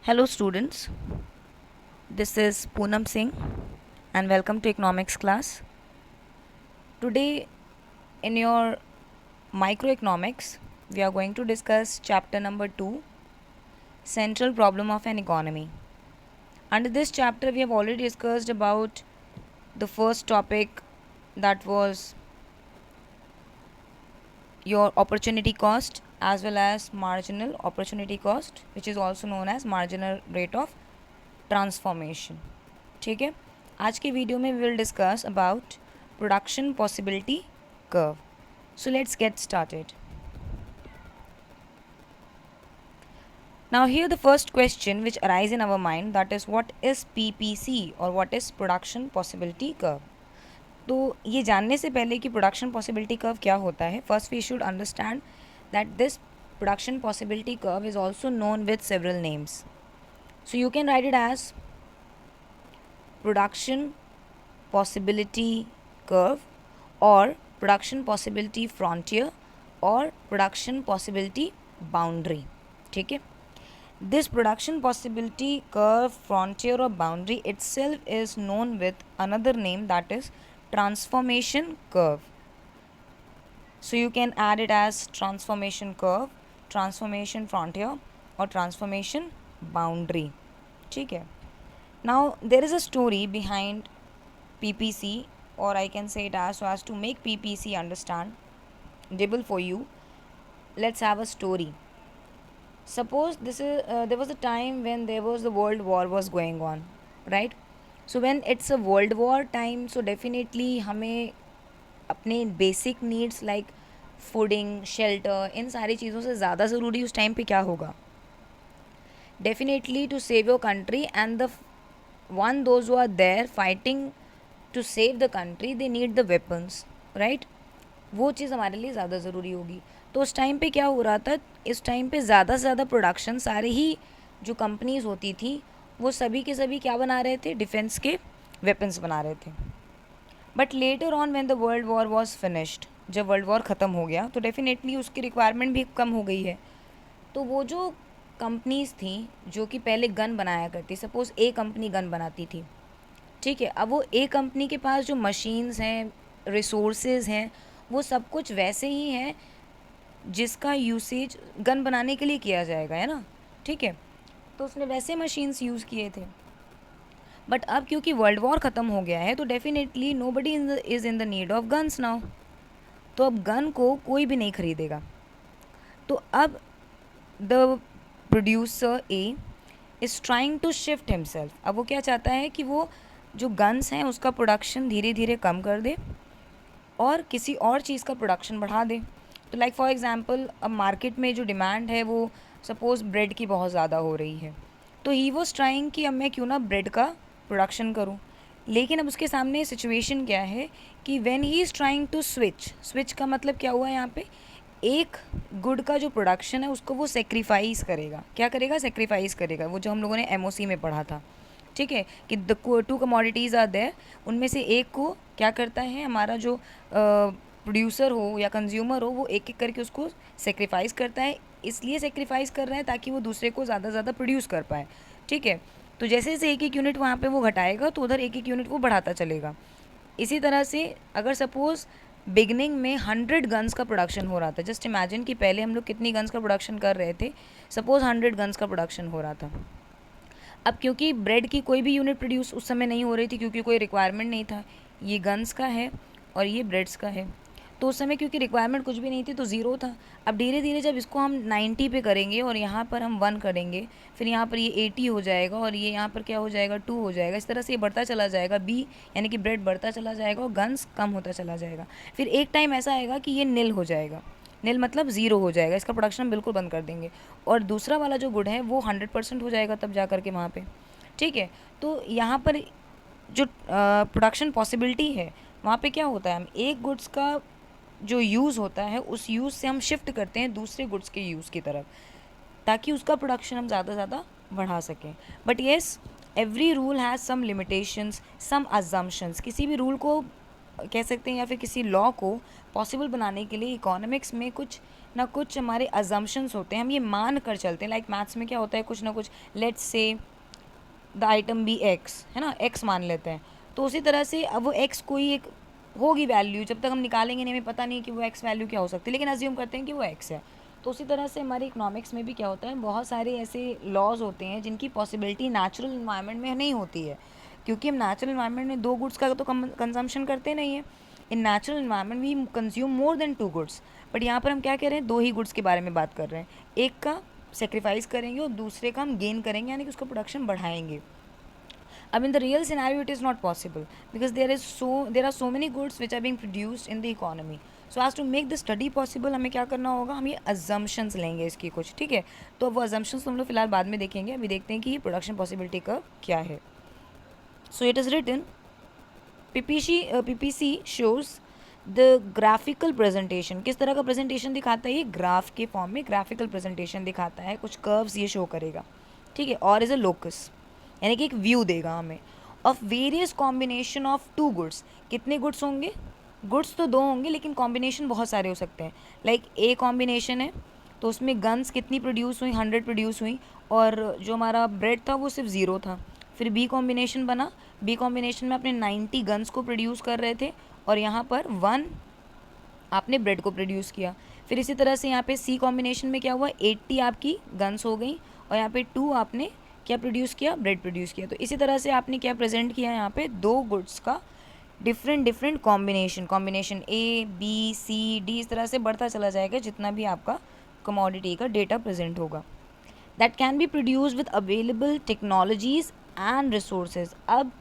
Hello students, this is Poonam Singh and welcome to economics class. Today in your microeconomics, we are going to discuss chapter number 2, central problem of an economy. Under this chapter, we have already discussed about the first topic, that was your opportunity cost as well as marginal opportunity cost, which is also known as marginal rate of transformation. ठीक है, आज के video में we will discuss about production possibility curve. So let's get started. Now here the first question which arise in our mind, that is what is PPC और what is production possibility curve. तो ये जानने से पहले कि production possibility curve क्या होता है, first we should understand that this production possibility curve is also known with several names. So you can write it as production possibility curve or production possibility frontier or production possibility boundary. ठीक है, this production possibility curve, frontier or boundary itself is known with another name, that is transformation curve. So you can add it as transformation curve, transformation frontier or transformation boundary. ठीक है. Now there is a story behind PPC, और I can say it as so as to make PPC understandable for you. Let's have a story. Suppose there was a time when there was the world war was going on, right? So when it's a world war time, so definitely हमें अपने basic needs like fooding, shelter, इन सारी चीज़ों से ज़्यादा ज़रूरी उस time पे क्या होगा? Definitely to save your country, and those who are there fighting to save the country, they need the weapons, right? वो चीज़ हमारे लिए ज़्यादा ज़रूरी होगी. तो उस टाइम पे क्या हो रहा था, इस टाइम पे ज़्यादा से ज़्यादा प्रोडक्शन, सारे ही जो कंपनीज होती थी वो सभी के सभी क्या बना रहे थे? डिफेंस के वेपन्स बना रहे थे. But later on when the world war was finished, जब वर्ल्ड वॉर ख़त्म हो गया तो डेफिनेटली उसकी रिक्वायरमेंट भी कम हो गई है. तो वो जो कंपनीज थी जो कि पहले गन बनाया करती, सपोज़ ए कंपनी गन बनाती थी, ठीक है, अब वो ए कंपनी के पास जो मशीन्स हैं, रिसोर्सेज हैं, वो सब कुछ वैसे ही हैं जिसका यूसेज गन बनाने के लिए किया जाएगा, है ना? ठीक है, तो उसने वैसे मशीन्स यूज़ किए थे. बट अब क्योंकि वर्ल्ड वॉर ख़त्म हो गया है तो definitely nobody is in the need of guns now. तो अब गन को कोई भी नहीं खरीदेगा. तो अब the producer A is trying to shift himself. अब वो क्या चाहता है कि वो जो गन्स हैं उसका प्रोडक्शन धीरे धीरे कम कर दे और किसी और चीज़ का प्रोडक्शन बढ़ा दे. तो लाइक फॉर एग्जांपल, अब मार्केट में जो डिमांड है वो सपोज़ ब्रेड की बहुत ज़्यादा हो रही है, तो ही वॉज ट्राइंग कि अब मैं क्यों ना ब्रेड का प्रोडक्शन करूं. लेकिन अब उसके सामने सिचुएशन क्या है कि when he is trying to switch का मतलब क्या हुआ यहाँ पे, एक गुड का जो प्रोडक्शन है उसको वो सेक्रीफाइस करेगा. क्या करेगा? सेक्रीफाइस करेगा. वो जो हम लोगों ने MOC में पढ़ा था, ठीक है, कि द 2 कमोडिटीज़ आर देयर, उनमें से एक को क्या करता है हमारा जो प्रोड्यूसर हो या कंज्यूमर हो, वो एक एक करके उसको सेक्रीफाइस करता है. इसलिए सेक्रीफाइस कर रहा है ताकि वो दूसरे को ज़्यादा से ज़्यादा प्रोड्यूस कर पाए. ठीक है, तो जैसे जैसे एक एक यूनिट वहाँ पे वो घटाएगा तो उधर एक एक यूनिट वो बढ़ाता चलेगा. इसी तरह से अगर सपोज़ बिगनिंग में 100 गन्स का प्रोडक्शन हो रहा था, जस्ट इमेजिन कि पहले हम लोग कितनी गन्स का प्रोडक्शन कर रहे थे, सपोज़ 100 गन्स का प्रोडक्शन हो रहा था. अब क्योंकि ब्रेड की कोई भी यूनिट प्रोड्यूस उस समय नहीं हो रही थी क्योंकि कोई रिक्वायरमेंट नहीं था, ये गन्स का है और ये ब्रेड्स का है, तो उस समय क्योंकि रिक्वायरमेंट कुछ भी नहीं थी तो ज़ीरो था. अब धीरे धीरे जब इसको हम 90 पे करेंगे और यहाँ पर हम 1 करेंगे, फिर यहाँ पर ये 80 हो जाएगा और ये यहाँ पर क्या हो जाएगा, 2 हो जाएगा. इस तरह से ये बढ़ता चला जाएगा, बी यानी कि ब्रेड बढ़ता चला जाएगा और गन्स कम होता चला जाएगा. फिर एक टाइम ऐसा आएगा कि ये नील हो जाएगा. नील मतलब ज़ीरो हो जाएगा, इसका प्रोडक्शन हम बिल्कुल बंद कर देंगे और दूसरा वाला जो गुड है वो 100% हो जाएगा तब जा कर के वहाँ पे. ठीक है, तो यहाँ पर जो प्रोडक्शन पॉसिबिलिटी है वहाँ पे क्या होता है, हम एक गुड्स का जो यूज़ होता है उस यूज़ से हम शिफ्ट करते हैं दूसरे गुड्स के यूज़ की तरफ ताकि उसका प्रोडक्शन हम ज़्यादा से ज़्यादा बढ़ा सकें. But yes, every rule has some limitations, some assumptions. किसी भी रूल को कह सकते हैं या फिर किसी लॉ को पॉसिबल बनाने के लिए इकोनॉमिक्स में कुछ ना कुछ हमारे अजम्पशंस होते हैं, हम ये मान कर चलते हैं। लाइक मैथ्स में क्या होता है, कुछ ना कुछ, let's say the item B x, है ना, एक्स मान लेते हैं। तो उसी तरह से अब वो एक्स कोई एक होगी वैल्यू, जब तक हम निकालेंगे नहीं, हमें पता नहीं कि वो एक्स वैल्यू क्या हो सकती है, लेकिन अज्यूम करते हैं कि वो एक्स है। तो उसी तरह से हमारे इकोनॉमिक्स में भी क्या होता है, बहुत सारे ऐसे लॉज होते हैं जिनकी पॉसिबिलिटी नेचुरल इन्वायरमेंट में नहीं होती है, क्योंकि हम नेचुरल इन्वायरमेंट में 2 गुड्स का तो कंजम्पशन करते नहीं है। In natural environment we consume more than 2 goods, but यहाँ पर हम क्या कह रहे हैं, 2 ही गुड्स के बारे में बात कर रहे हैं। एक का सेक्रीफाइस करेंगे और दूसरे का हम गेन करेंगे, यानी कि उसका प्रोडक्शन बढ़ाएंगे। अब in the real scenario it is not possible because there are so many goods which are being produced in the economy. So as to make the study possible हमें क्या करना होगा, हम ये assumptions लेंगे इसकी कुछ, ठीक है। तो वो assumptions हम लोग फिलहाल बाद में देखेंगे, अभी देखते हैं कि ये प्रोडक्शन पॉसिबिलिटी का क्या है। So it is written PPC shows the graphical presentation, किस तरह का प्रेजेंटेशन दिखाता है, ये ग्राफ के फॉर्म में ग्राफिकल प्रेजेंटेशन दिखाता है, कुछ कर्व्स ये शो करेगा, ठीक है। और इज अ लोकस, यानी कि एक व्यू देगा हमें of various combination of 2 goods. कितने गुड्स होंगे, गुड्स तो 2 होंगे लेकिन कॉम्बिनेशन बहुत सारे हो सकते हैं। लाइक ए कॉम्बिनेशन है तो उसमें गन्स कितनी प्रोड्यूस हुई, 100 प्रोड्यूस हुई, और जो हमारा ब्रेड था वो सिर्फ 0 था। फिर बी कॉम्बिनेशन बना, बी कॉम्बिनेशन में आपने 90 गन्स को प्रोड्यूस कर रहे थे और यहाँ पर 1 आपने ब्रेड को प्रोड्यूस किया। फिर इसी तरह से यहाँ पे सी कॉम्बिनेशन में क्या हुआ, 80 आपकी गन्स हो गई और यहाँ पे 2 आपने क्या प्रोड्यूस किया, ब्रेड प्रोड्यूस किया। तो इसी तरह से आपने क्या प्रेजेंट किया, यहाँ पे 2 गुड्स का different combination A B C D, इस तरह से बढ़ता चला जाएगा जितना भी आपका कमोडिटी का डेटा प्रेजेंट होगा। That can be produce with available technologies and resources. अब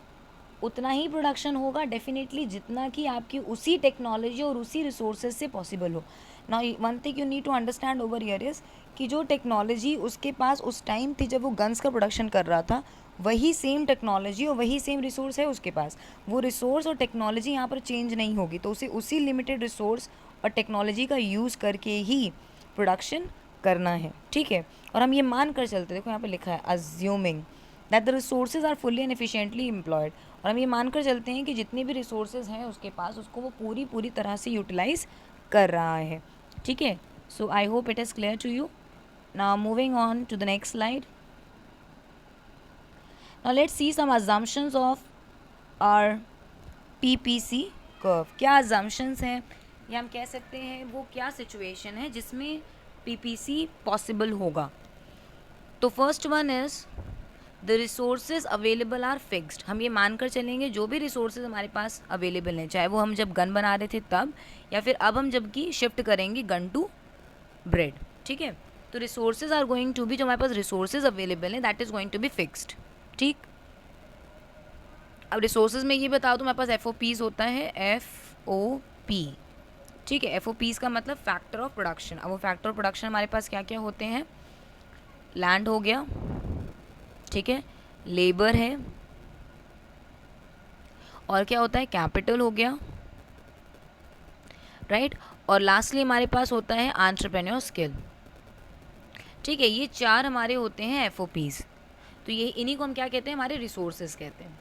उतना ही प्रोडक्शन होगा डेफिनेटली जितना कि आपकी उसी टेक्नोलॉजी और उसी रिसोर्सेज से पॉसिबल हो। Now one thing you need to understand over here is कि जो टेक्नोलॉजी उसके पास उस टाइम थी जब वो गन्स का प्रोडक्शन कर रहा था, वही सेम टेक्नोलॉजी और वही सेम रिसोर्स है उसके पास। वो रिसोर्स और टेक्नोलॉजी यहाँ पर चेंज नहीं होगी, तो उसे उसी लिमिटेड रिसोर्स और टेक्नोलॉजी का यूज़ करके ही प्रोडक्शन करना है, ठीक है। और हम ये मान कर चलते, देखो यहाँ पर लिखा है assuming that the resources are fully and efficiently employed, और हम ये मानकर चलते हैं कि जितने भी रिसोर्सेज हैं उसके पास उसको वो पूरी तरह से यूटिलाइज कर रहा है, ठीक है। So I hope it is clear to you. Now moving on to the next slide. Now let's see some assumptions of our PPC curve. क्या अजम्पशंस हैं या हम कह सकते हैं वो क्या सिचुएशन है जिसमें PPC पॉसिबल होगा। तो first one is the resources available are fixed. हम ये मानकर चलेंगे जो भी रिसोर्सेज हमारे पास अवेलेबल हैं, चाहे वो हम जब गन बना रहे थे तब या फिर अब हम जबकि शिफ्ट करेंगे गन टू ब्रेड, ठीक है। तो resources are going to be, जो हमारे पास रिसोर्सेज अवेलेबल हैं that is going to be fixed, ठीक। अब रिसोर्सेज में ये बता दूँ, हमारे पास FOPs होता है, FOP, ठीक है। FOPs का मतलब फैक्टर ऑफ प्रोडक्शन। अब वो फैक्टर ऑफ प्रोडक्शन हमारे पास क्या क्या होते हैं, लैंड हो गया, ठीक है, लेबर है, और क्या होता है, कैपिटल हो गया, राइट, और लास्टली हमारे पास होता है एंटरप्रेन्योर स्किल, ठीक है। ये 4 हमारे होते हैं FOPs। तो ये इन्हीं को हम क्या कहते हैं, हमारे रिसोर्सेज कहते हैं।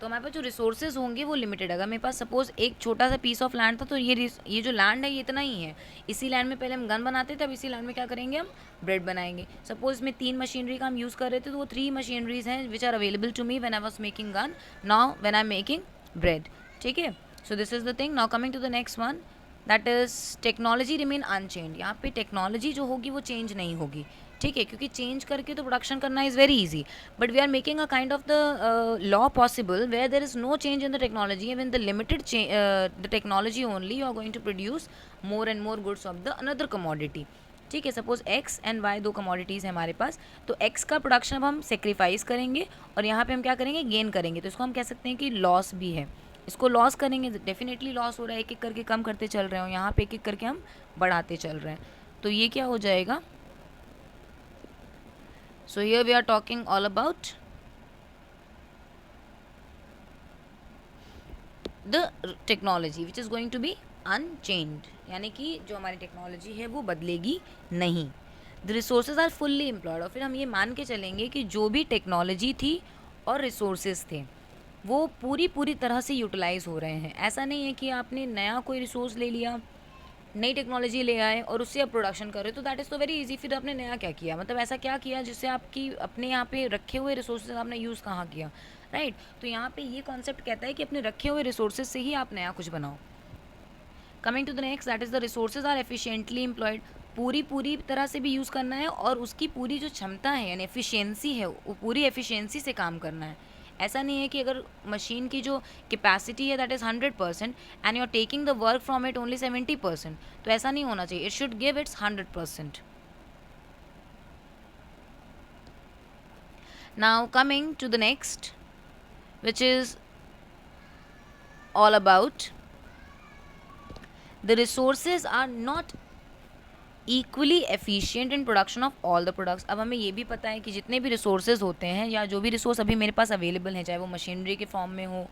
तो हमारे पास जो रिसोर्सेज होंगे वो लिमिटेड। अगर मेरे पास सपोज एक छोटा सा पीस ऑफ लैंड था तो ये जो लैंड है ये इतना ही है, इसी लैंड में पहले हम गन बनाते थे, अब इसी लैंड में क्या करेंगे, हम ब्रेड बनाएंगे। सपोज में 3 मशीनरी का हम यूज़ कर रहे थे तो वो 3 मशीनरीज हैं which are available to me when I was making gun, now when I am making bread, ठीक है। So this is the thing. Now coming to the next one, that is technology remain unchange. यहाँ पे technology जो होगी वो change नहीं होगी, ठीक है, क्योंकि चेंज करके तो प्रोडक्शन करना is very easy, but we are making a kind of the law possible where there is no change in the technology, and in the limited the technology only you are going to produce more and more goods of the another commodity, ठीक है। Suppose X and Y 2 commodities हैं हमारे पास, तो X का production अब हम sacrifice करेंगे और यहाँ पे हम क्या करेंगे, गेन करेंगे। तो इसको हम कह सकते हैं कि लॉस भी है। इसको लॉस करेंगे, डेफिनेटली लॉस हो रहा है, एक एक करके कम करते चल रहे हो, यहाँ पे एक एक करके हम बढ़ाते चल रहे हैं, तो ये क्या हो जाएगा। So here we are talking all about the technology which is going to be unchanged, यानी कि जो हमारी टेक्नोलॉजी है वो बदलेगी नहीं। The resources are fully employed, और फिर हम ये मान के चलेंगे कि जो भी टेक्नोलॉजी थी और रिसोर्सेज थे वो पूरी तरह से यूटिलाइज़ हो रहे हैं। ऐसा नहीं है कि आपने नया कोई रिसोर्स ले लिया, नई टेक्नोलॉजी ले आए और उससे आप प्रोडक्शन कर रहे हो, तो दैट इज़ तो वेरी इजी। फिर आपने नया क्या किया, मतलब ऐसा क्या किया जिससे आपकी अपने यहाँ पे रखे हुए रिसोर्सेज आपने यूज़ कहाँ किया, राइट। तो यहाँ पे ये कॉन्सेप्ट कहता है कि अपने रखे हुए रिसोर्सेज से ही आप नया कुछ बनाओ। Coming to the next, that is the resources are efficiently employed. पूरी तरह से भी यूज़ करना है और उसकी पूरी जो क्षमता है यानी एफिशिएंसी है वो पूरी एफिशिएंसी से काम करना है। ऐसा नहीं है कि अगर मशीन की जो कैपेसिटी है that is 100% and you are taking the work from it only 70%, तो ऐसा नहीं होना चाहिए। It should give its 100%। Now coming to the next, which is all about the resources are not equally efficient in production of all the products। अब हमें ये भी पता है कि जितने भी रिसोर्सेज होते हैं या जो भी रिसोर्स अभी मेरे पास अवेलेबल हैं, चाहे वो मशीनरी के फॉर्म में हो,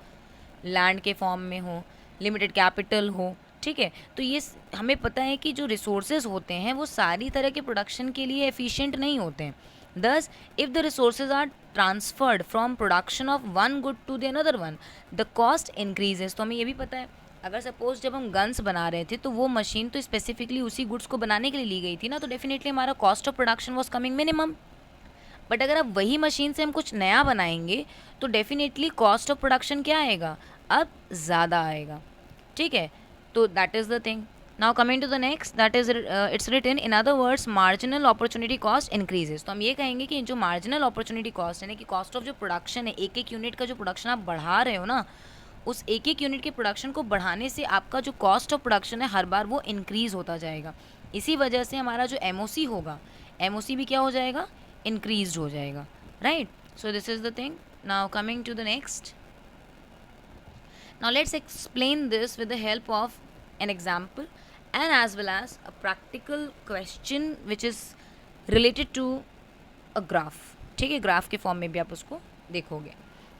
लैंड के फॉर्म में हो, लिमिटेड कैपिटल हो, ठीक है, तो ये हमें पता है कि जो रिसोर्सेज होते हैं वो सारी तरह के प्रोडक्शन के लिए एफिशिएंट नहीं होते हैं। Thus, if the resources are transferred from production of one good to the another one, the cost increases। तो हमें ये भी पता है, अगर सपोज जब हम गन्स बना रहे थे तो वो मशीन तो स्पेसिफिकली उसी गुड्स को बनाने के लिए ली गई थी ना, तो डेफिनेटली हमारा cost of production was coming minimum. But अगर अब वही मशीन से हम कुछ नया बनाएंगे तो डेफिनेटली कॉस्ट ऑफ प्रोडक्शन क्या आएगा, अब ज़्यादा आएगा, ठीक है। तो that is the thing. Now coming to the next, that is it's written in other words marginal opportunity cost increases. तो हम ये कहेंगे कि जो मार्जिनल अपॉर्चुनिटी कॉस्ट यानी कि कॉस्ट ऑफ जो प्रोडक्शन है, एक एक यूनिट का जो प्रोडक्शन आप बढ़ा रहे हो ना, उस एक एक यूनिट के प्रोडक्शन को बढ़ाने से आपका जो कॉस्ट ऑफ प्रोडक्शन है हर बार वो इंक्रीज़ होता जाएगा। इसी वजह से हमारा जो एमओसी होगा, एमओसी भी क्या हो जाएगा, इंक्रीज हो जाएगा, right. So this is the thing. Now coming to the next, now let's explain this with the help of an example and as well as a practical question which is related to a graph, ठीक है, graph के form में भी आप उसको देखोगे।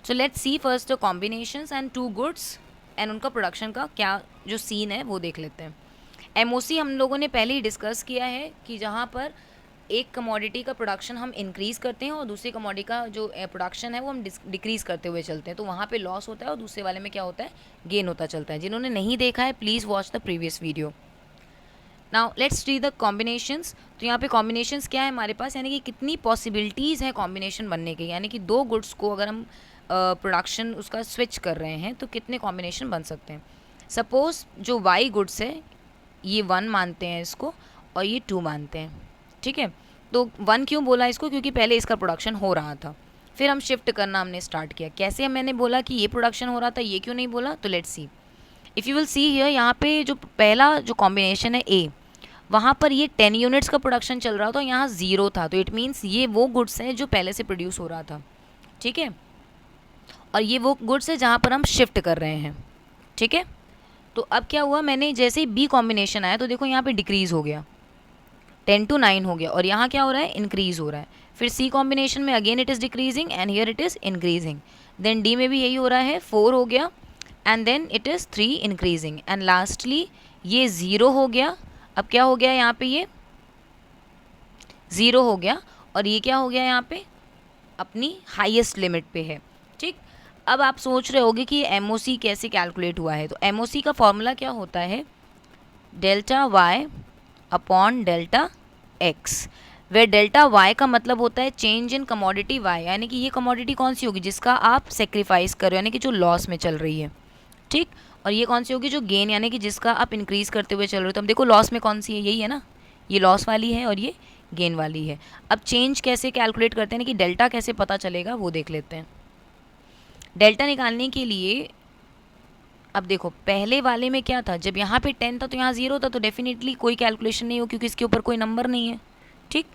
So let's see first the combinations and two goods and उनका production का क्या जो सीन है वो देख लेते हैं। एमओसी हम लोगों ने पहले ही डिस्कस किया है कि जहाँ पर एक कमोडिटी का प्रोडक्शन हम इंक्रीज़ करते हैं और दूसरी कमोडिटी का जो प्रोडक्शन है वो हम डिक्रीज़ करते हुए चलते हैं, तो वहाँ पे लॉस होता है और दूसरे वाले में क्या होता है, गेन होता चलता है। जिन्होंने नहीं देखा है please watch the previous video. Now let's see the combinations. तो यहाँ पे कॉम्बिनेशंस क्या है हमारे पास, यानी कि कितनी पॉसिबिलिटीज़ हैं कॉम्बिनेशन बनने की, यानी कि दो गुड्स को अगर हम प्रोडक्शन उसका स्विच कर रहे हैं तो कितने कॉम्बिनेशन बन सकते हैं। सपोज़ जो वाई गुड्स है ये 1 मानते हैं इसको और ये 2 मानते हैं, ठीक है। तो 1 क्यों बोला इसको, क्योंकि पहले इसका प्रोडक्शन हो रहा था, फिर हम शिफ्ट करना हमने स्टार्ट किया। कैसे मैंने बोला कि ये प्रोडक्शन हो रहा था, ये क्यों नहीं बोला, तो let's see. If you will see here, यहाँ पे जो पहला जो कॉम्बिनेशन है ए, वहाँ पर ये 10 यूनिट्स का प्रोडक्शन चल रहा था, यहाँ 0 था, तो इट मीन्स ये वो गुड्स हैं जो पहले से प्रोड्यूस हो रहा था, ठीक है, और ये वो गुड्स है जहाँ पर हम शिफ्ट कर रहे हैं, ठीक है। तो अब क्या हुआ, मैंने जैसे ही बी कॉम्बिनेशन आया तो देखो यहाँ पे डिक्रीज़ हो गया, 10 to 9 हो गया, और यहाँ क्या हो रहा है, इंक्रीज़ हो रहा है। फिर सी कॉम्बिनेशन में again it is decreasing and here it is increasing. Then D में भी यही हो रहा है, 4 हो गया and then it is 3 increasing and lastly ये 0 हो गया। अब क्या हो गया यहाँ पे, ये 0 हो गया और ये क्या हो गया यहाँ पे, अपनी हाईएस्ट लिमिट पे है, ठीक। अब आप सोच रहे होगे कि एमओसी कैसे कैलकुलेट हुआ है, तो एमओसी का फॉर्मूला क्या होता है, delta Y upon delta X, वे डेल्टा वाई का मतलब होता है चेंज इन कमोडिटी वाई, यानी कि ये कमोडिटी कौन सी होगी जिसका आप सेक्रीफाइस कर रहे हो, यानी कि जो लॉस में चल रही है, ठीक। और ये कौन सी होगी जो गेन, यानी कि जिसका आप इंक्रीज़ करते हुए चल रहे हो। तो हम देखो लॉस में कौन सी है, यही है ना, ये लॉस वाली है और ये गेन वाली है। अब चेंज कैसे कैलकुलेट करते हैं, यानी कि डेल्टा कैसे पता चलेगा वो देख लेते हैं। डेल्टा निकालने के लिए अब देखो पहले वाले में क्या था, जब यहाँ पे 10 था तो यहाँ 0 था, तो डेफिनेटली कोई कैलकुलेशन नहीं हो क्योंकि इसके ऊपर कोई नंबर नहीं है, ठीक।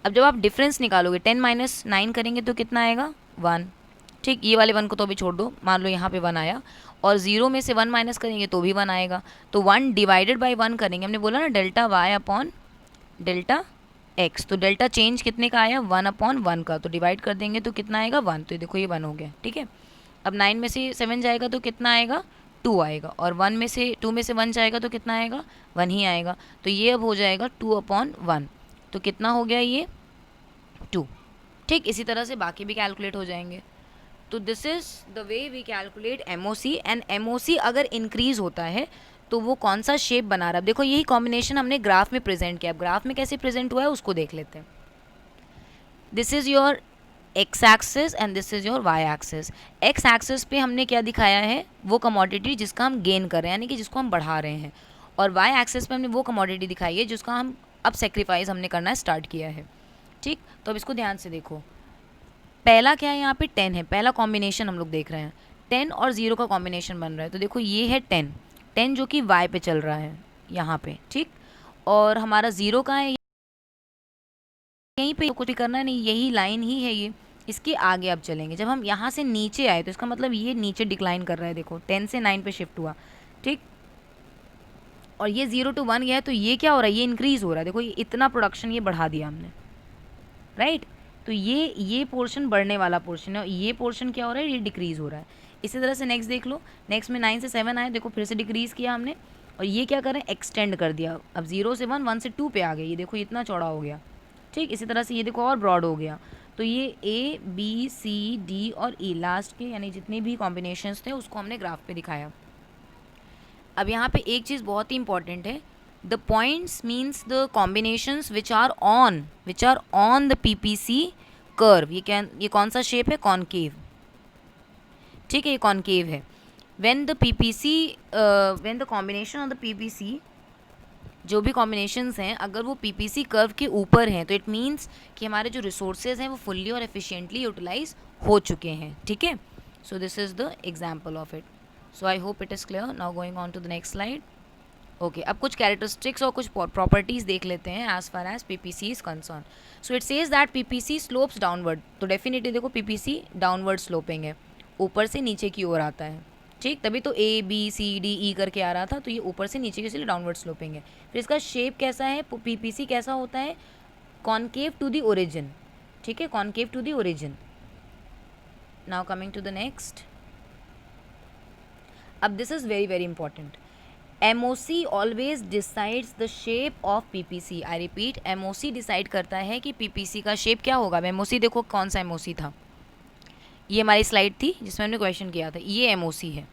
अब जब आप डिफरेंस निकालोगे 10 - 9 करेंगे तो कितना आएगा, 1, ठीक। ये वाले 1 को तो अभी छोड़ दो, मान लो यहाँ पे 1 आया और 0 में से 1 माइनस करेंगे तो भी 1 आएगा, तो 1 डिवाइडेड बाई 1 करेंगे। हमने बोला ना delta Y upon delta X, तो डेल्टा चेंज कितने का आया, 1 अपॉन 1 का, तो डिवाइड कर देंगे तो कितना आएगा, 1। तो देखो ये 1 हो गया, ठीक है। अब 9 में से 7 जाएगा तो कितना आएगा, 2 आएगा, और 2 में से 1 जाएगा तो कितना आएगा, 1 ही आएगा। तो ये अब हो जाएगा 2 अपॉन 1, तो कितना हो गया ये 2, ठीक। इसी तरह से बाकी भी कैलकुलेट हो जाएंगे। तो this is the way we calculate MOC, and MOC अगर इंक्रीज होता है तो वो कौन सा शेप बना रहा है। देखो यही कॉम्बिनेशन हमने ग्राफ में प्रेजेंट किया, अब ग्राफ में कैसे प्रेजेंट हुआ है उसको देख लेते हैं। This is your X axis and this is your Y axis. X axis पे हमने क्या दिखाया है, वो कमोडिटी जिसका हम गेन कर रहे हैं, यानी कि जिसको हम बढ़ा रहे हैं, और वाई एक्सिस पे हमने वो कमोडिटी दिखाई है जिसका हम अब सेक्रीफाइस हमने करना स्टार्ट किया है। ठीक, तो अब इसको ध्यान से देखो, पहला क्या है यहाँ पे 10 है, पहला कॉम्बिनेशन हम लोग देख रहे हैं, 10 और 0 का कॉम्बिनेशन बन रहा है। तो देखो ये है 10, 10 जो कि y पे चल रहा है यहाँ पे, ठीक, और हमारा 0 का है यहीं पे, कुछ भी करना नहीं, यही लाइन ही है ये, इसके आगे अब चलेंगे। जब हम यहाँ से नीचे आए तो इसका मतलब ये नीचे डिक्लाइन कर रहा है, देखो 10 से 9 पे शिफ्ट हुआ, ठीक, और ये 0 to 1 गया है, तो ये क्या हो रहा है, ये इंक्रीज़ हो रहा है। देखो ये इतना प्रोडक्शन ये बढ़ा दिया हमने, राइट, तो ये पोर्शन बढ़ने वाला पोर्शन है, और ये पोर्शन क्या हो रहा है, ये डिक्रीज़ हो रहा है। इसी तरह से नेक्स्ट देख लो, नेक्स्ट में 9 से 7 आए, देखो फिर से डिक्रीज़ किया हमने, और ये क्या करें, एक्सटेंड कर दिया, अब 0 से 1, 1 से 2 पे आ गए, ये देखो इतना चौड़ा हो गया, ठीक। इसी तरह से ये देखो और ब्रॉड हो गया। तो ये ए बी सी डी और ई लास्ट के यानी जितने भी कॉम्बिनेशंस थे उसको हमने ग्राफ पे दिखाया। अब यहाँ पे एक चीज़ बहुत ही इंपॉर्टेंट है, the points means the combinations which are on the PPC curve. ये कौन सा शेप है, कॉनकेव, ठीक है, ये कॉनकेव है। When the combination of the PPC, जो भी कॉम्बिनेशंस हैं अगर वो पीपीसी कर्व के ऊपर हैं तो इट मीन्स कि हमारे जो रिसोर्सेज हैं वो फुल्ली और एफिशिएंटली यूटिलाइज हो चुके हैं, ठीक है। So this is the example of it. So I hope it is clear. Now going on to the next slide. Okay, अब कुछ कैरेक्टरिस्टिक्स और कुछ प्रॉपर्टीज़ देख लेते हैं as far as PPC is concern. So it says that PPC slopes downward, तो definitely देखो PPC downward sloping है, ऊपर से नीचे की ओर आता है, ठीक, तभी तो ए बी सी डी ई करके आ रहा था, तो ये ऊपर से नीचे की, इसलिए डाउनवर्ड स्लोपिंग है। फिर इसका शेप कैसा है, पीपीसी कैसा होता है, कॉनकेव टू द ओरिजिन, ठीक है, concave to the origin. Now coming to the next. अब this is very very important, MOC always decides the shape of PPC. I repeat, MOC decide करता है कि पीपीसी का शेप क्या होगा। MOC देखो कौन सा एमओसी था, ये हमारी स्लाइड थी जिसमें हमने क्वेश्चन किया था, ये एमओसी है,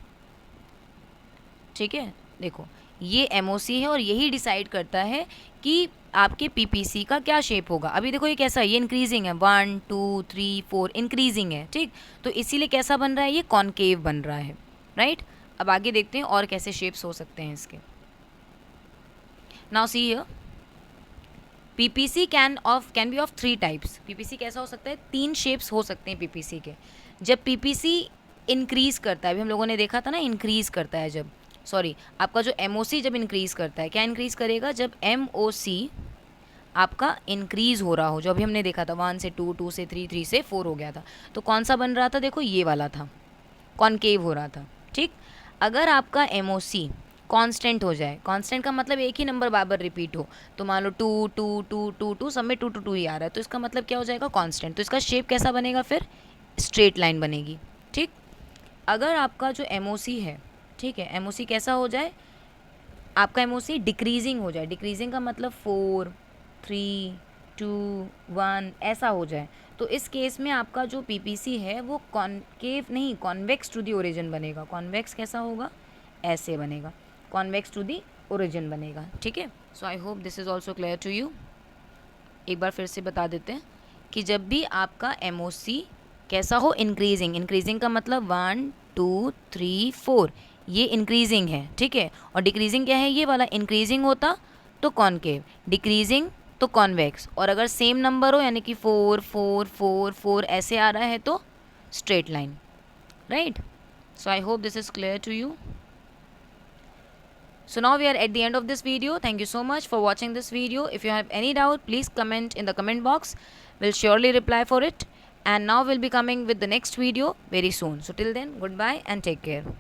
ठीक है, देखो ये एमओसी है और यही डिसाइड करता है कि आपके पीपीसी का क्या शेप होगा। अभी देखो ये कैसा है, ये इंक्रीजिंग है, 1 2 3 4 इंक्रीजिंग है, ठीक, तो इसीलिए कैसा बन रहा है, ये कॉनकेव बन रहा है, राइट। अब आगे देखते हैं और कैसे शेप्स हो सकते हैं इसके। Now see here, PPC can be of 3 types. PPC कैसा हो सकता है, 3 शेप्स हो सकते हैं पीपीसी के। जब पीपीसी इंक्रीज़ करता है, अभी हम लोगों ने देखा था ना, इंक्रीज़ करता है जब, सॉरी आपका जो एमओसी जब इंक्रीज़ करता है, क्या इंक्रीज़ करेगा, जब एमओसी आपका इंक्रीज़ हो रहा हो, जो अभी हमने देखा था 1 से 2, 2 से 3, 3 से 4 हो गया था, तो कौन सा बन रहा था, देखो ये वाला था, कॉनकेव हो रहा था, ठीक। अगर आपका एमओसी कांस्टेंट हो जाए, कांस्टेंट का मतलब एक ही नंबर बार बार रिपीट हो, तो मान लो 2 2 2 2 2, सब में 2 2 2 ही आ रहा है, तो इसका मतलब क्या हो जाएगा, कांस्टेंट। तो इसका शेप कैसा बनेगा, फिर स्ट्रेट लाइन बनेगी, ठीक। अगर आपका जो एमओसी है, ठीक है, एमओसी कैसा हो जाए, आपका एमओसी डिक्रीजिंग हो जाए, डिक्रीजिंग का मतलब 4 3 2 1 ऐसा हो जाए, तो इस केस में आपका जो पीपीसी है वो कॉनकेव नहीं, कॉन्वेक्स टू दी ओरिजिन बनेगा। कॉन्वेक्स कैसा होगा, ऐसे बनेगा, कॉन्वेक्स टू दी ओरिजिन बनेगा, ठीक है। So I hope this is also clear to you. एक बार फिर से बता देते हैं कि जब भी आपका एमओसी कैसा हो, इंक्रीजिंग, इंक्रीजिंग का मतलब 1 2 3 4, ये इंक्रीजिंग है, ठीक है, और डिक्रीजिंग क्या है, ये वाला, इंक्रीजिंग होता तो कॉनकेव, डिक्रीजिंग तो कॉन्वेक्स, और अगर सेम नंबर हो यानी कि 4 4 4 4 ऐसे आ रहा है तो straight line, right. So I hope this is clear to you. So now we are at the end of this video. Thank you so much for watching this video. If you have any doubt, please comment in the comment box. We'll surely reply for it. And now we'll be coming with the next video very soon. So till then, goodbye and take care.